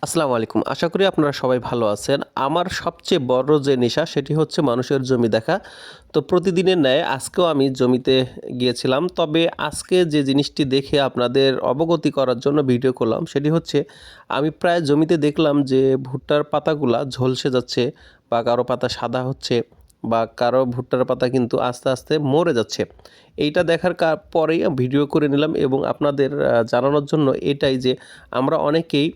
আসসালামু আলাইকুম। আশা করি আপনারা সবাই ভালো আছেন। আমার সবচেয়ে বড় যে নেশা সেটি হচ্ছে মানুষের জমি দেখা। তো প্রতিদিনের ন্যায় আজকেও আমি জমিতে গিয়েছিলাম। তবে আজকে যে জিনিসটি দেখে আপনাদের অবগতি করার জন্য ভিডিও করলাম সেটি হচ্ছে আমি প্রায় জমিতে দেখলাম যে ভুট্টার পাতাগুলা ঝলসে যাচ্ছে বা কারো পাতা সাদা হচ্ছে বা কারো ভুট্টার পাতা কিন্তু আস্তে, আস্তে মরে যাচ্ছে। এইটা দেখার পরেই ভিডিও করে নিলাম এবং আপনাদের জানানোর জন্য এটাই যে আমরা অনেকেই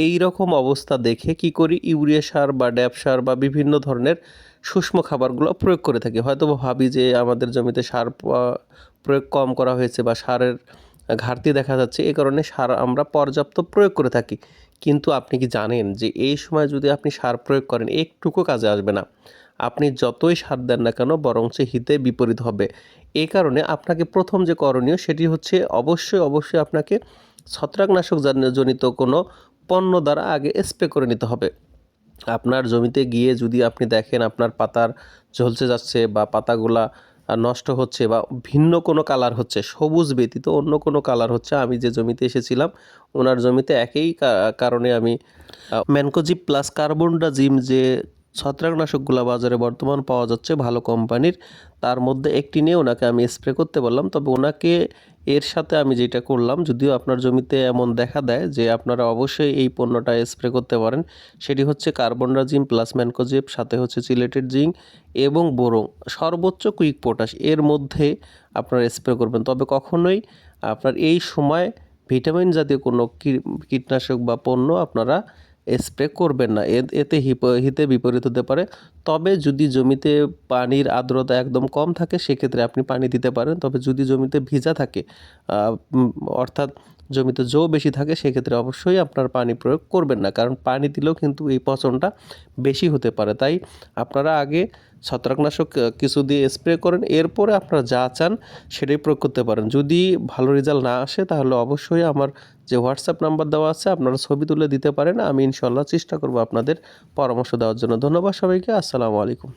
এই রকম অবস্থা দেখে কি করি ইউরিয়া সার বা ড্যাপ সার বা বিভিন্ন ধরনের শুষ্ক খাবারগুলো প্রয়োগ করে থাকি। হয়তোবা ভাবি যে আমাদের জমিতে সার প্রয়োগ কম করা হয়েছে বা সারের ঘাটতি দেখা যাচ্ছে, এ কারণে সার আমরা পর্যাপ্ত প্রয়োগ করে থাকি। কিন্তু আপনি কি জানেন যে এই সময় যদি আপনি সার প্রয়োগ করেন একটুকু কাজে আসবে না। আপনি যতই সার দেন না কেন বরঞ্চ হিতে বিপরীত হবে। এই কারণে আপনাকে প্রথম যে করণীয় সেটি হচ্ছে অবশ্যই আপনাকে ছত্রাকনাশক জনিত কোনো পণ্য দ্বারা আগে স্প্রে করে নিতে হবে। আপনার জমিতে গিয়ে যদি আপনি দেখেন আপনার পাতার ঝলসে যাচ্ছে বা পাতাগুলা নষ্ট হচ্ছে বা ভিন্ন কোনো কালার হচ্ছে, সবুজ ব্যতীত অন্য কোনো কালার হচ্ছে, আমি যে জমিতে এসেছিলাম ওনার জমিতে একই কারণে আমি ম্যানকোজিব প্লাস কার্বনডাজিম যে ছত্রাকনাশকগুলো বাজারে বর্তমান পাওয়া যাচ্ছে ভালো কোম্পানির, তার মধ্যে একটি নিয়ে ওনাকে আমি স্প্রে করতে বললাম। তবে ওনাকে এর সাথে আমি যেটা করলাম, যদিও আপনার জমিতে এমন দেখা দেয় যে আপনারা অবশ্যই এই পণ্যটা স্প্রে করতে পারেন, সেটি হচ্ছে কার্বনডাজিম প্লাস ম্যানকোজেব, সাথে হচ্ছে চিলেটেড জিঙ্ক এবং বোরন, সর্বোচ্চ কুইক পটাশ এর মধ্যে আপনারা স্প্রে করবেন। তবে কখনোই আপনার এই সময় ভিটামিন জাতীয় কোনো কীটনাশক বা পণ্য আপনারা স্প্রে করবেন না। এতে হিতে বিপরীত হতে পারে। তবে যদি জমিতে পানির আর্দ্রতা একদম কম থাকে সেক্ষেত্রে আপনি পানি দিতে পারেন। তবে যদি জমিতে ভিজা থাকে আ উম অর্থাৎ জমিতে জো বেশি থাকে সেক্ষেত্রে অবশ্যই আপনার পানি প্রয়োগ করবেন না। কারণ পানি দিলেও কিন্তু এই পচনটা বেশি হতে পারে। তাই আপনারা আগে ছত্রাকনাশক কিছু দিয়ে স্প্রে করেন। এরপরে আপনারা যা চান সেটাই প্রয়োগ করতে পারেন। যদি ভালো রেজাল্ট না আসে তাহলে অবশ্যই আমার যে হোয়াটসঅ্যাপ নাম্বার দেওয়া আছে আপনারা ছবি তুলে দিতে পারেন। আমি ইনশাআল্লাহ চেষ্টা করব আপনাদের পরামর্শ দেওয়ার জন্য। ধন্যবাদ সবাইকে। আসসালামু আলাইকুম।